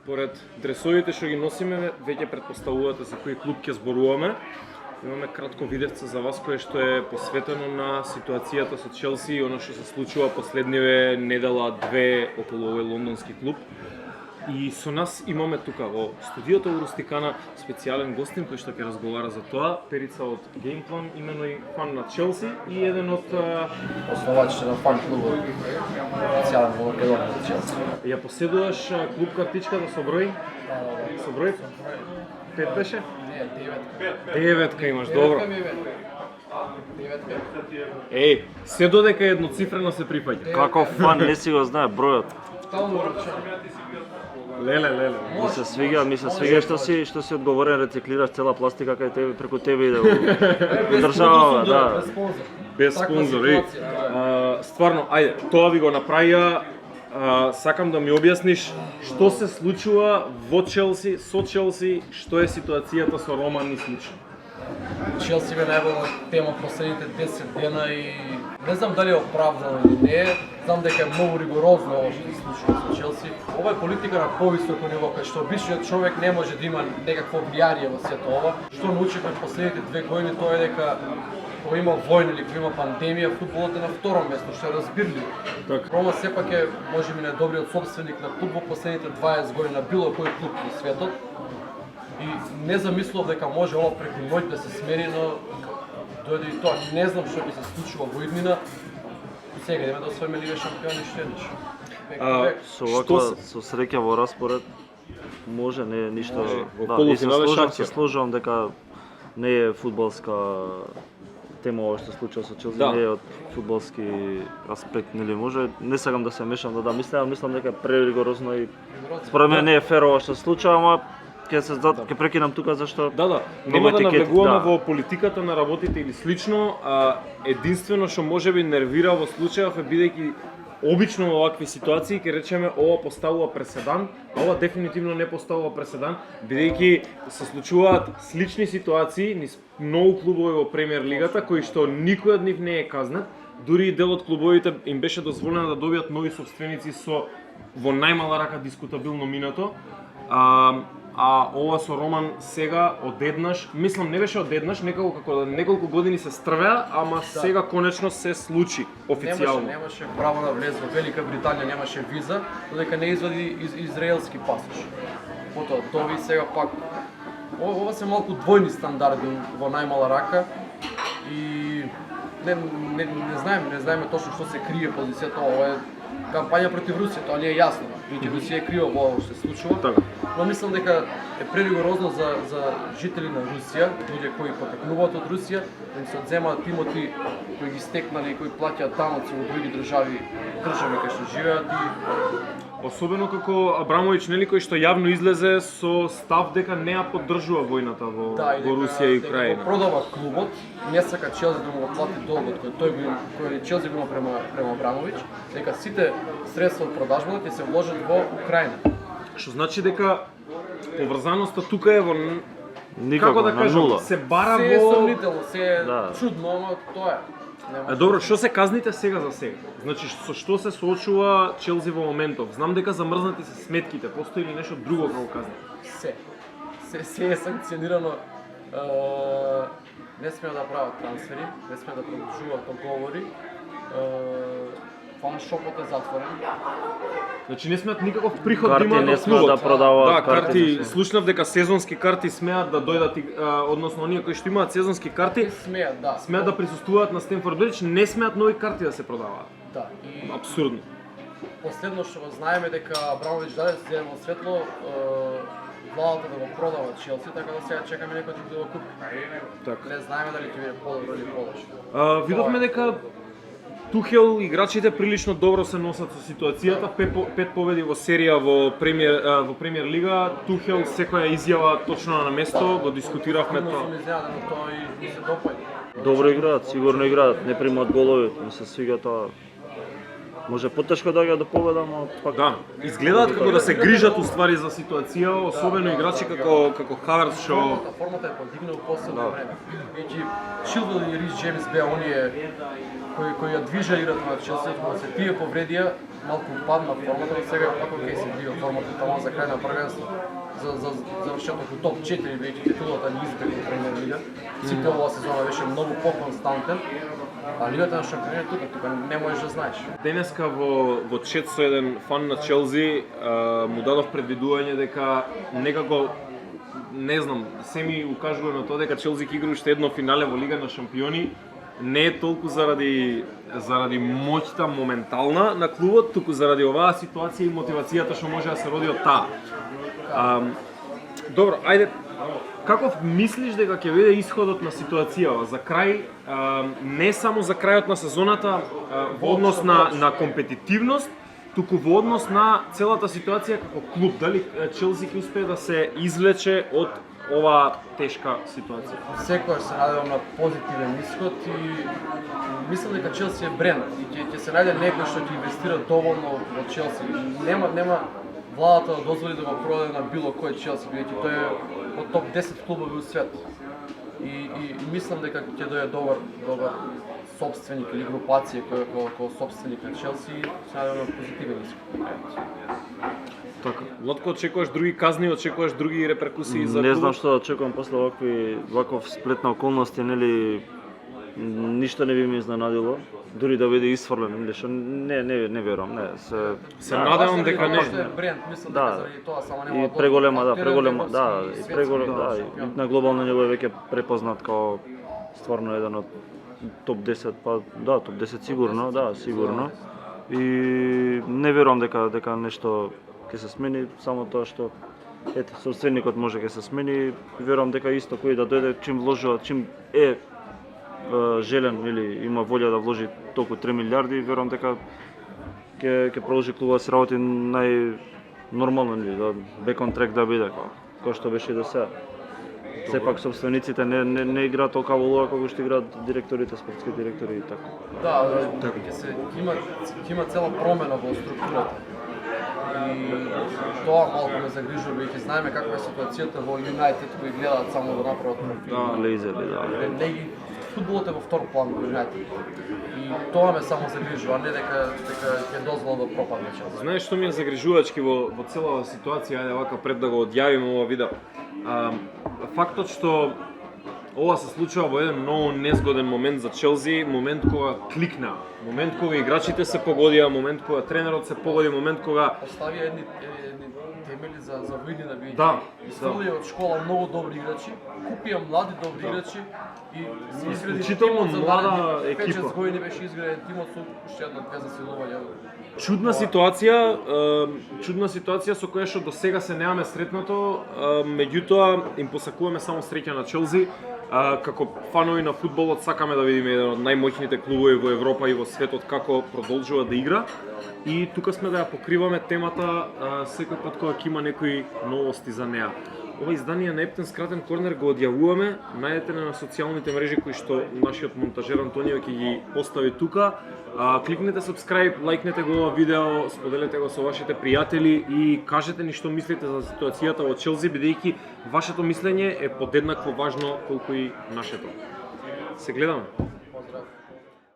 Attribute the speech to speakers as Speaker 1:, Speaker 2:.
Speaker 1: Според дресовите што ги носиме, веќе претпоставувате за кој клуб ќе зборуваме. Имаме кратко видевце за вас кое што е посветено на ситуацијата со Челси и она што се случува последниве недела две околу овој лондонски клуб. И со нас имаме тука во студиото во Рустикана специјален гостин кој што ќе разговара за тоа, Перица од Геймплан, имено и фан на Челси и еден од
Speaker 2: основачите на фан клубот специјален во Македонија за Челси.
Speaker 1: Ја поседуваш клуб картичката со број? Со број? 5 беше?
Speaker 2: Не, 9.
Speaker 1: Деветка имаш, добро.
Speaker 2: 9.
Speaker 1: Еј, се додека едноцифрено се прифаќа.
Speaker 3: Каков фан не си го знае бројот.
Speaker 2: Тално речено.
Speaker 1: Леле.
Speaker 3: Ми се свига што си одговорен, рециклираш цела пластика кај тебе преку тебе иде во држава, да.
Speaker 1: Без спонзор. Стварно, ајде, тоа ви го направија. Сакам да ми објасниш што се случува во Челси, со Челси, што е ситуацијата со Роман и слично.
Speaker 2: Челси бе најголема тема последните 10 дена и не знам дали е оправдано или не. Знам дека е многу ригорозно ово што се случува со Челси. Ова е политика на повисоко ниво, кај што обичниот човек не може да има некакво влијание во сето ова. Што научивме последните 2 години тоа е дека кога има војна или кога има пандемија, фудбалот е на второ место, што е разбирливо. Рома сепак е можеби најдобриот сопственик на клуб во последните 20 години на било кој клуб во светот. И не замислував дека може ова преку ноќ да се смени, но дојде и тоа. Не знам што ќе се случува во иднина. Сега идеме да освоиме Лига шампиони што еднаш.
Speaker 3: Со ваква со среќа во распоред може, не е ништо.
Speaker 1: Во полуфинале
Speaker 3: се служувам дека не е фудбалска тема ова што се случува со Челси, не е од фудбалски аспект, нели може. Не сакам да се мешам мислам дека е преригорозно и според мене не е фер ова што се случува, ама ќе прекинам тука зашто
Speaker 1: нема да навлегуваме во политиката на работите или слично, единствено што можеби нервира во случајов е бидејќи обично во овакви ситуации ќе речеме ова поставува преседан, а ова дефинитивно не поставува преседан, бидејќи се случуваат слични ситуации низ многу клубови во премиер лигата кои што никој од нив не е казнет, дури и дел од клубовите им беше дозволено да добијат нови собственици со во најмала рака дискутабилно минато. А ова со Роман сега одеднаш, мислам не беше одеднаш, некако како неколку години се стрвеа, ама сега конечно се случи официјално.
Speaker 2: Немаше право да влезе во Велика Британија, немаше виза, додека не извади израелски пасош. Потоа тови сега пак ова се малку двојни стандарди во најмала рака и не знаеме точно што се крие позицијата. Ова е кампања против Русија, тоа не е јасно. Веќе Русија е крива во ова што се случува. Но мислам дека е преригорозно за жители на Русија, луѓе кои потекнуваат од Русија, да им се одземаат имоти кои ги стекнали и кои плаќаат даноци во други држави кај што живеат и
Speaker 1: особено како Абрамовиќ, нели, кој што јавно излезе со став дека не ја поддржува војната во Русија и Украина.
Speaker 2: Дека продава клубот, не сака Челси да му го плати долгот кој Челси го има према Абрамовиќ, дека сите средства од продажбата ќе се вложат во Украина.
Speaker 1: Што значи дека поврзаноста тука е во
Speaker 3: никако
Speaker 1: да кажам, се бара
Speaker 2: се
Speaker 1: во
Speaker 2: сомнително, се е чудно, ама тоа е.
Speaker 1: Добро, што се казните сега за сега? Значи, со што се соочува Челси во моментов? Знам дека замрзнати се сметките, постои ли нешто друго како казни?
Speaker 2: Се е санкционирано. Не смеат да прават трансфери, не смеат да продолжуваат договори. Фан шопот е затворен.
Speaker 1: Значи не смеат никаков приход
Speaker 3: карти
Speaker 1: да имаат
Speaker 3: не
Speaker 1: од
Speaker 3: смеат
Speaker 1: клубот.
Speaker 3: да продаваат
Speaker 1: карти. Слушнав дека сезонски карти смеат да дојдат, односно оние кои што имаат сезонски карти, смеат да присуствуваат на Стенфорд Бридж, не смеат нови карти да се продаваат.
Speaker 2: Да, и
Speaker 1: апсурдно.
Speaker 2: Последно што го знаеме дека Абрамовиќ даде зелено светло владата да го продава Челси, така да сега чекаме некој друг да го купи. Не знаеме дали ќе биде подобро или полошо.
Speaker 1: Видовме дека Тухел играчите прилично добро се носат со ситуацијата, 5 победи во серија во премиер лига. Тухел секоја изјава точно на место, го дискутиравме тоа.
Speaker 2: Тоа и се допаѓа.
Speaker 3: Добро играат, сигурно играат, не примаат голови, ми се свига тоа. Може потешко доаѓа до победа, но пак
Speaker 1: изгледаат како да се грижат уствари за ситуација, особено играчи како Хаверс што
Speaker 2: формата е подигнал последно време. Веќе Чилвел и Рис Джеймс беа оние кој ја движа играта на Челси, кога се тие повредија, малку падна формата, но сега како ќе се движа формата таму за крај на првенство. За завршеток у топ 4 веќе титулата ни избегна Премиер лига. Сите оваа сезона беше многу поконстантен, а лигата на шампионите тука не можеш да знаеш.
Speaker 1: Денеска во чет со еден фан на Челси му дадов предвидување дека некако не знам, се ми укажува на тоа дека Челси ќе игра уште едно финале во Лига на шампиони. Не е толку заради моќта моментална на клубот, туку заради оваа ситуација и мотивацијата што може да се роди од таа. Добро, ајде, каков мислиш дека ќе биде исходот на ситуацијава за крај, не само за крајот на сезоната во однос на компетитивност, туку во однос на целата ситуација како клуб, дали Челси ќе успее да се извлече од оваа тешка ситуација?
Speaker 2: Секогаш се надевам на позитивен исход и мислам дека Челси е бренд и ќе се најде некој што ќе инвестира доволно во Челси. Нема владата да дозволи да го продаде на било кој Челси, бидејќи тој е од топ 10 клубови во свет. И мислам дека ќе дојде добар собственик или групација кој собственик на Челси и се надевам на позитивен исход.
Speaker 1: Така. Лотко, очекуваш други казни, очекуваш други реперкусии за клубот?
Speaker 3: Не знам што да очекувам после ваков сплет на околности, нели ништо не би ме изненадило, дури да биде исфрлен, нели што не верувам, не,
Speaker 1: се надевам дека не.
Speaker 2: Тоа е бренд, мислам дека заради тоа само нема
Speaker 3: и преголема, и на глобално ниво е веќе препознат како стварно еден од топ 10, топ 10 сигурно. И не верувам дека нешто ќе се смени, само тоа што собственикот може ќе се смени, верувам дека исто кој да дојде чим вложува, чим е желен или има волја да вложи толку 3 милиарди, верувам дека ќе продолжи клубот да се работи најнормално, да back on track да биде како што беше и до сега. Сепак собствениците не играат толку улога како што играат директорите, спортски директори и така.
Speaker 2: Ќе има цела промена во структурата. И тоа малку ме загрижува, бидејќи знаеме каква е ситуацијата во Юнайтед, кои гледаат само да направат профил. Фудбалот е во втор план во Юнайтед. И тоа ме само загрижува, не дека ќе дозвола да пропадне Челси.
Speaker 1: Знаеш што ми е загрижувачки во целава ситуација, ајде вака пред да го одјавиме ова видео. Фактот што ова се случува во еден многу незгоден момент за Челси, момент кога кликна, момент кога играчите се погодија, момент кога тренерот се погоди, момент кога
Speaker 2: поставија едни темели за видни да биде.
Speaker 1: Да.
Speaker 2: Изфрлија од школа многу добри играчи, купија млади добри играчи и се изгради
Speaker 1: исклучително млада екипа.
Speaker 2: 5-6 години беше изграден тимот со уште една-две засилувања.
Speaker 1: Чудна ситуација со која што до сега се немаме сретнато, меѓутоа им посакуваме само среќа на Челси. Како фанови на фудбалот сакаме да видиме еден од најмоćните клубови во Европа и во светот како продолжува да игра. И тука сме да ја покриваме темата секој пат кога ќе има некои новости за неа. Ова издание на Ептен скратен корнер го одјавуваме, најдете на социјалните мрежи кои што нашиот монтажер Антонио ќе ги постави тука. Кликнете subscribe, лајкнете го ова видео, споделете го со вашите пријатели и кажете ни што мислите за ситуацијата во Челси, бидејќи вашето мислење е подеднакво важно колку и нашето. Се гледаме.